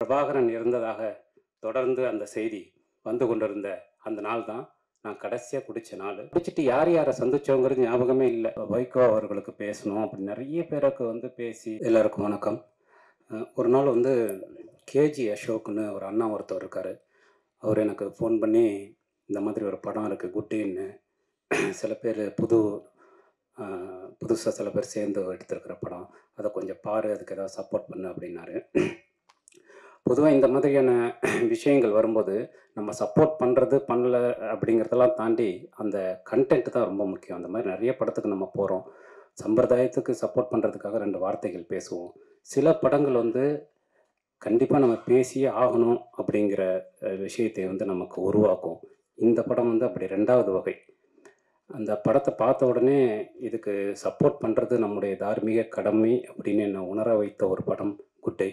பிரபாகரன் இறந்ததாக தொடர்ந்து அந்த செய்தி வந்து கொண்டிருந்த அந்த நாள் தான் நான் கடைசியாக குடித்த நாள். குடிச்சிட்டு யார் யாரை சந்திச்சோங்கிறது ஞாபகமே இல்லை. வைகோ அவர்களுக்கு பேசணும் அப்படி நிறைய பேருக்கு பேசி. எல்லாருக்கும் வணக்கம். ஒரு நாள் கேஜி அசோக்னு ஒரு அண்ணா ஒருத்தர் இருக்கார். அவர் எனக்கு ஃபோன் பண்ணி இந்த மாதிரி ஒரு படம் இருக்குது குட்டின்னு, சில பேர் புதுசாக சில பேர் சேர்ந்து எடுத்துருக்கிற படம், அதை கொஞ்சம் பாரு, அதுக்கு ஏதாவது சப்போர்ட் பண்ணு அப்படின்னாரு. பொதுவாக இந்த மாதிரியான விஷயங்கள் வரும்போது நம்ம சப்போர்ட் பண்ணுறது பண்ணல அப்படிங்கிறதெல்லாம் தாண்டி அந்த கண்டென்ட் தான் ரொம்ப முக்கியம். அந்த மாதிரி நிறைய படத்துக்கு நம்ம போகிறோம், சம்பிரதாயத்துக்கு சப்போர்ட் பண்ணுறதுக்காக 2 வார்த்தைகள் பேசுவோம். சில படங்கள் கண்டிப்பாக நம்ம பேசியே ஆகணும் அப்படிங்கிற விஷயத்தை நமக்கு உருவாக்கும். இந்த படம் அப்படி 2வது வகை. அந்த படத்தை பார்த்த உடனே இதுக்கு சப்போர்ட் பண்ணுறது நம்முடைய தார்மீக கடமை அப்படின்னு என்னை உணர வைத்த ஒரு படம் குட்டை.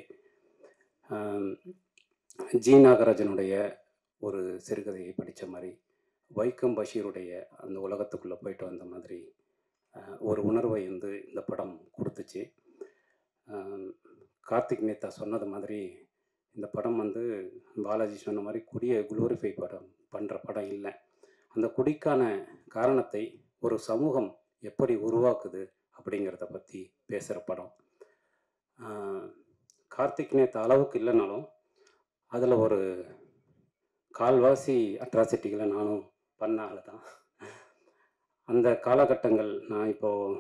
ஜி நாகராஜனுடைய ஒரு சிறுகதையை படித்த மாதிரி, வைக்கம் பஷீருடைய அந்த உலகத்துக்குள்ளே போயிட்டு வந்த மாதிரி ஒரு உணர்வை இந்த படம் கொடுத்துச்சு. கார்த்திக் நேத்தா சொன்னது மாதிரி இந்த படம் பாலாஜி சொன்ன மாதிரி குடியை குளோரிஃபை பண்ணுற படம் இல்லை. அந்த குடிக்கான காரணத்தை ஒரு சமூகம் எப்படி உருவாக்குது அப்படிங்கிறத பற்றி பேசுகிற படம். கார்த்திக் நேத்தா அளவுக்கு இல்லைனாலும் அதில் ஒரு கால்வாசி அட்ராசிட்டிகளை நானும் பண்ண ஆள் தான். அந்த காலகட்டங்கள், நான் இப்போது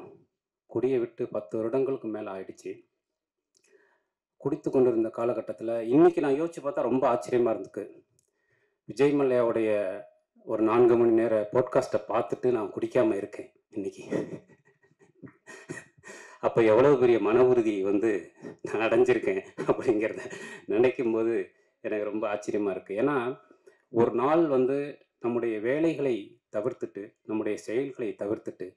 குடியை விட்டு 10 வருடங்களுக்கு மேலே ஆயிடுச்சு. குடித்து கொண்டிருந்த காலகட்டத்தில் இன்றைக்கி நான் யோசித்து பார்த்தா ரொம்ப ஆச்சரியமாக இருந்துக்கு. விஜய் மல்லையாவுடைய ஒரு 4 மணி நேர போட்காஸ்ட்டை பார்த்துட்டு நான் குடிக்காமல் இருக்கேன் இன்றைக்கி. அப்போ எவ்வளோ பெரிய மன உறுதி நான் அடைஞ்சிருக்கேன் அப்படிங்கிறத நினைக்கும் போது எனக்கு ரொம்ப ஆச்சரியமாக இருக்குது. ஏன்னா ஒரு நாள் நம்முடைய வேலைகளை தவிர்த்துட்டு, நம்முடைய செயல்களை தவிர்த்துட்டு,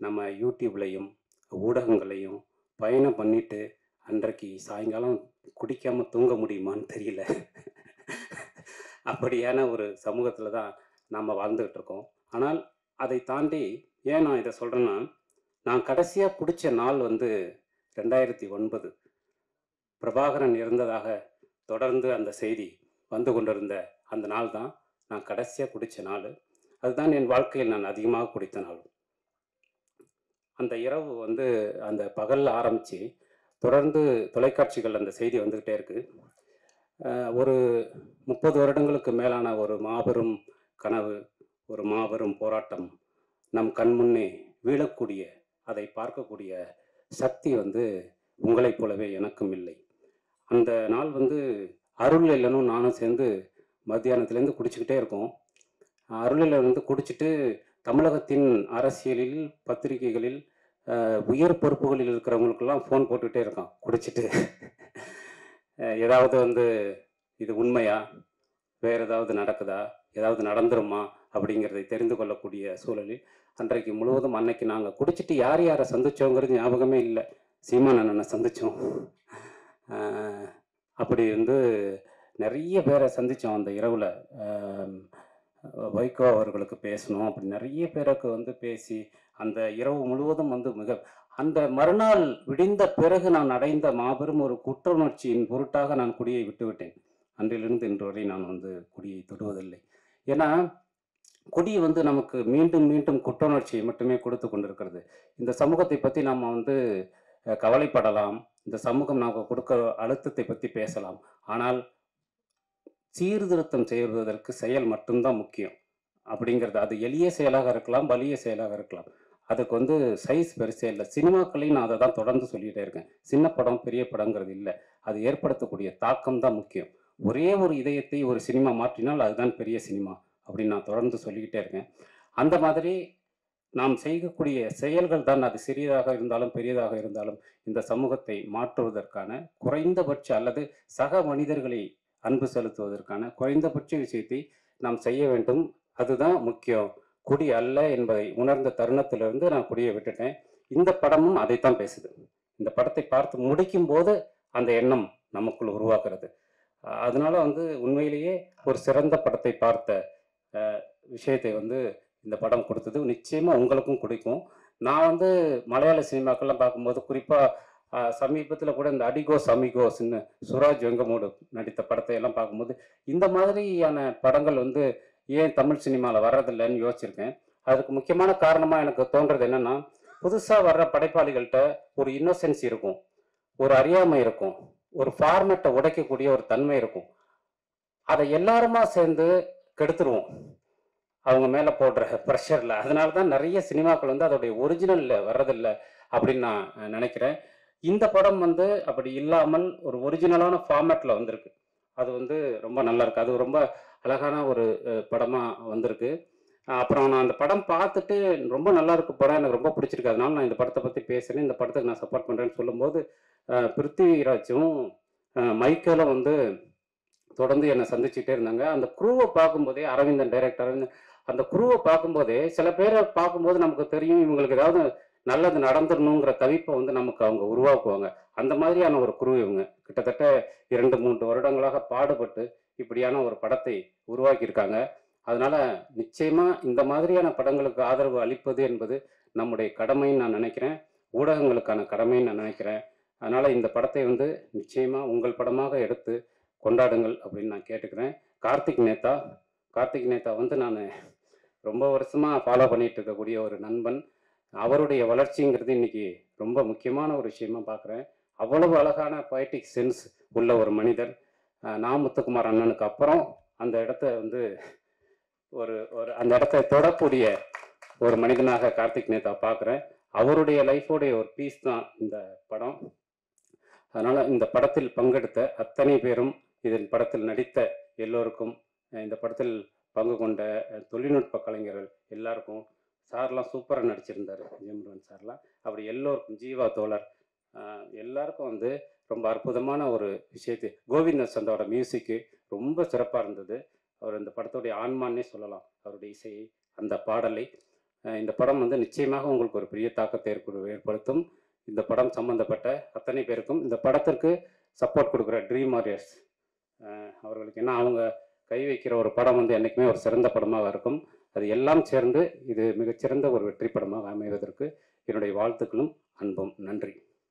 நம்ம யூடியூப்லையும் ஊடகங்களையும் பயணம் பண்ணிட்டு அன்றைக்கு சாயங்காலம் குடிக்காமல் தூங்க முடியுமான்னு தெரியல. அப்படியான ஒரு சமூகத்தில் தான் நாம் வாழ்ந்துக்கிட்டு இருக்கோம். ஆனால் அதை தாண்டி ஏன் நான் இதை சொல்கிறேன்னா, நான் கடைசியாக குடித்த நாள் 2009. பிரபாகரன் இறந்ததாக தொடர்ந்து அந்த செய்தி வந்து கொண்டிருந்த அந்த நாள் தான் நான் கடைசியாக குடித்த நாள். அதுதான் என் வாழ்க்கையில் நான் அதிகமாக குடித்த நாள். அந்த இரவு அந்த பகலில் ஆரம்பித்து தொடர்ந்து தொலைக்காட்சிகள் அந்த செய்தி வந்துக்கிட்டே இருக்குது. ஒரு 30 வருடங்களுக்கு மேலான ஒரு மாபெரும் கனவு, ஒரு மாபெரும் போராட்டம் நம் கண்முன்னே வீழக்கூடிய, அதை பார்க்கக்கூடிய சக்தி உங்களைப் போலவே எனக்கும் இல்லை. அந்த நாள் அருள் இல்லைனும் நானும் சேர்ந்து மத்தியானத்துலேருந்து குடிச்சிக்கிட்டே இருக்கோம். அருளில் குடிச்சிட்டு தமிழகத்தின் அரசியலில், பத்திரிகைகளில், உயர் பொறுப்புகளில் இருக்கிறவங்களுக்கெல்லாம் ஃபோன் போட்டுக்கிட்டே இருக்கான் குடிச்சிட்டு. ஏதாவது இது உண்மையா, வேறு ஏதாவது நடக்குதா, ஏதாவது நடந்துருமா அப்படிங்கிறதை தெரிந்து கொள்ளக்கூடிய சூழலில் அன்றைக்கு முழுவதும், அன்னைக்கு நாங்கள் குடிச்சிட்டு யார் யாரை சந்தித்தோங்கிறது ஞாபகமே இல்லை. சீமான் அண்ணனை சந்தித்தோம். அப்படி நிறைய பேரை சந்தித்தோம் அந்த இரவில். வைகோ அவர்களுக்கு பேசணும் அப்படி நிறைய பேருக்கு பேசி அந்த இரவு முழுவதும் அந்த மறுநாள் விடிந்த பிறகு நான் அடைந்த மாபெரும் ஒரு குற்ற உணர்ச்சியின் பொருட்டாக நான் குடியை விட்டுவிட்டேன். அன்றிலிருந்து இன்று வரை நான் குடியை தொடுவதில்லை. ஏன்னா குடி நமக்கு மீண்டும் மீண்டும் குற்ற உணர்ச்சியை மட்டுமே கொடுத்து கொண்டிருக்கிறது. இந்த சமூகத்தை பற்றி நாம் கவலைப்படலாம், இந்த சமூகம் நமக்கு கொடுக்குற அழுத்தத்தை பற்றி பேசலாம். ஆனால் சீர்திருத்தம் செய்வதற்கு செயல் மட்டும்தான் முக்கியம் அப்படிங்கிறது. அது எளிய செயலாக இருக்கலாம், வலிய செயலாக இருக்கலாம். அதுக்கு சைஸ் பெருசே இல்லை. சினிமாக்களையும் நான் அதை தான் தொடர்ந்து சொல்லிகிட்டே இருக்கேன். சின்ன படம் பெரிய படங்கிறது இல்லை, அது ஏற்படுத்தக்கூடிய தாக்கம் தான் முக்கியம். ஒரே ஒரு இதயத்தை ஒரு சினிமா மாற்றினால் அதுதான் பெரிய சினிமா அப்படின்னு நான் தொடர்ந்து சொல்லிக்கிட்டே இருக்கேன். அந்த மாதிரி நாம் செய்யக்கூடிய செயல்கள் தான், அது சிறியதாக இருந்தாலும் பெரியதாக இருந்தாலும், இந்த சமூகத்தை மாற்றுவதற்கான குறைந்தபட்ச அல்லது சக மனிதர்களை அன்பு செலுத்துவதற்கான குறைந்தபட்ச விஷயத்தை நாம் செய்ய வேண்டும். அதுதான் முக்கியம். குடி அல்ல என்பதை உணர்ந்த தருணத்திலிருந்து நான் குடியை விட்டுட்டேன். இந்த படமும் அதைத்தான் பேசுது. இந்த படத்தை பார்த்து முடிக்கும் போது அந்த எண்ணம் நமக்குள் உருவாக்குறது. அதனால உண்மையிலேயே ஒரு சிறந்த படத்தை பார்த்த விஷயத்தை இந்த படம் கொடுத்தது. நிச்சயமாக உங்களுக்கும் பிடிக்கும். நான் மலையாள சினிமாக்கள்லாம் பார்க்கும்போது, குறிப்பாக சமீபத்தில் கூட இந்த அடிகோஸ் அமிகோஸ்ன்னு சுராஜ் வெங்கமோடு நடித்த படத்தை எல்லாம் பார்க்கும்போது இந்த மாதிரியான படங்கள் வந்து ஏன் தமிழ் சினிமாவில் வர்றதில்லைன்னு யோசிச்சிருக்கேன். அதுக்கு முக்கியமான காரணமாக எனக்கு தோன்றது என்னன்னா, புதுசாக வர்ற படைப்பாளிகள்கிட்ட ஒரு இன்னோசென்ஸ் இருக்கும், ஒரு அறியாமை இருக்கும், ஒரு ஃபார்மேட்டை உடைக்கக்கூடிய ஒரு தன்மை இருக்கும். அதை எல்லாருமா சேர்ந்து கெடுத்துருவோம் அவங்க மேலே போடுற ப்ரெஷரில். அதனால தான் நிறைய சினிமாக்கள் வந்து அதோடைய ஒரிஜினலில் வர்றதில்லை அப்படின்னு நான் நினைக்கிறேன். இந்த படம் வந்து அப்படி இல்லாமல் ஒரு ஒரிஜினலான ஃபார்மேட்டில் வந்திருக்கு. அது வந்து ரொம்ப நல்லா இருக்கு. அது ரொம்ப அழகான ஒரு படமாக வந்திருக்கு. அப்புறம் நான் அந்த படம் பார்த்துட்டு ரொம்ப நல்லா இருக்கு படம், எனக்கு ரொம்ப பிடிச்சிருக்கு, அதனால நான் இந்த படத்தை பற்றி பேசுகிறேன், இந்த படத்துக்கு நான் சப்போர்ட் பண்ணுறேன்னு சொல்லும்போது பிருத்திவிராஜும் மைக்கேலும் வந்து தொடர்ந்து என்னை சந்திச்சுட்டே இருந்தாங்க. அந்த குரூவை பார்க்கும்போதே, அரவிந்தன் டைரக்டர், அந்த குரூவை பார்க்கும்போதே சில பேரை பார்க்கும்போது நமக்கு தெரியும் இவங்களுக்கு ஏதாவது நல்லது நடந்துடணுங்கிற தவிப்பை வந்து நமக்கு அவங்க உருவாக்குவாங்க. அந்த மாதிரியான ஒரு குரு இவங்க. கிட்டத்தட்ட 2-3 வருடங்களாக பாடுபட்டு இப்படியான ஒரு படத்தை உருவாக்கியிருக்காங்க. அதனால நிச்சயமா இந்த மாதிரியான படங்களுக்கு ஆதரவு அளிப்பது என்பது நம்முடைய கடமைன்னு நான் நினைக்கிறேன், ஊடகங்களுக்கான கடமைன்னு நான் நினைக்கிறேன். அதனால இந்த படத்தை வந்து நிச்சயமா உங்கள் படமாக எடுத்து கொண்டாடுங்கள் அப்படின்னு நான் கேட்டுக்கிறேன். கார்த்திக் நேத்தா வந்து நான் ரொம்ப வருஷமாக ஃபாலோ பண்ணிட்டு இருக்கக்கூடிய ஒரு நண்பன். அவருடைய வளர்ச்சிங்கிறது இன்னைக்கு ரொம்ப முக்கியமான ஒரு விஷயமா பார்க்குறேன். அவ்வளவு அழகான பொயட்டிக் சென்ஸ் உள்ள ஒரு மனிதர். நான் முத்துக்குமார் அண்ணனுக்கு அப்புறம் அந்த இடத்த வந்து ஒரு ஒரு அந்த இடத்த தொடக்கூடிய ஒரு மனிதனாக கார்த்திக் நேத்தா பார்க்குறேன். அவருடைய லைஃபோடைய ஒரு பீஸ் தான் இந்த படம். அதனால் இந்த படத்தில் பங்கெடுத்த அத்தனை பேரும், இதன் படத்தில் நடித்த எல்லோருக்கும், இந்த படத்தில் பங்கு கொண்ட தொழில்நுட்ப கலைஞர்கள் எல்லாருக்கும், சார்லாம் சூப்பராக நடிச்சிருந்தார், ஜெயமுருகன் சார்லாம், அப்படி எல்லோருக்கும், ஜீவா தோழர் எல்லாருக்கும் வந்து ரொம்ப அற்புதமான ஒரு விஷயத்தை, கோவிந்த சந்தோட மியூசிக்கு ரொம்ப சிறப்பாக இருந்தது. அவர் இந்த படத்துடைய ஆன்மான்னே சொல்லலாம், அவருடைய இசையை, அந்த பாடலை. இந்த படம் வந்து நிச்சயமாக உங்களுக்கு ஒரு பெரிய தாக்கத்தை ஏற்படுத்தும். இந்த படம் சம்பந்தப்பட்ட அத்தனை பேருக்கும், இந்த படத்திற்கு சப்போர்ட் கொடுக்குற ட்ரீம் வாரியர்ஸ் அவர்களுக்கு, ஏன்னா அவங்க கை வைக்கிற ஒரு படம் வந்து என்றைக்குமே ஒரு சிறந்த படமாக இருக்கும். அது எல்லாம் சேர்ந்து இது மிகச்சிறந்த ஒரு வெற்றி படமாக அமைவதற்கு என்னுடைய வாழ்த்துக்களும் அன்பும். நன்றி.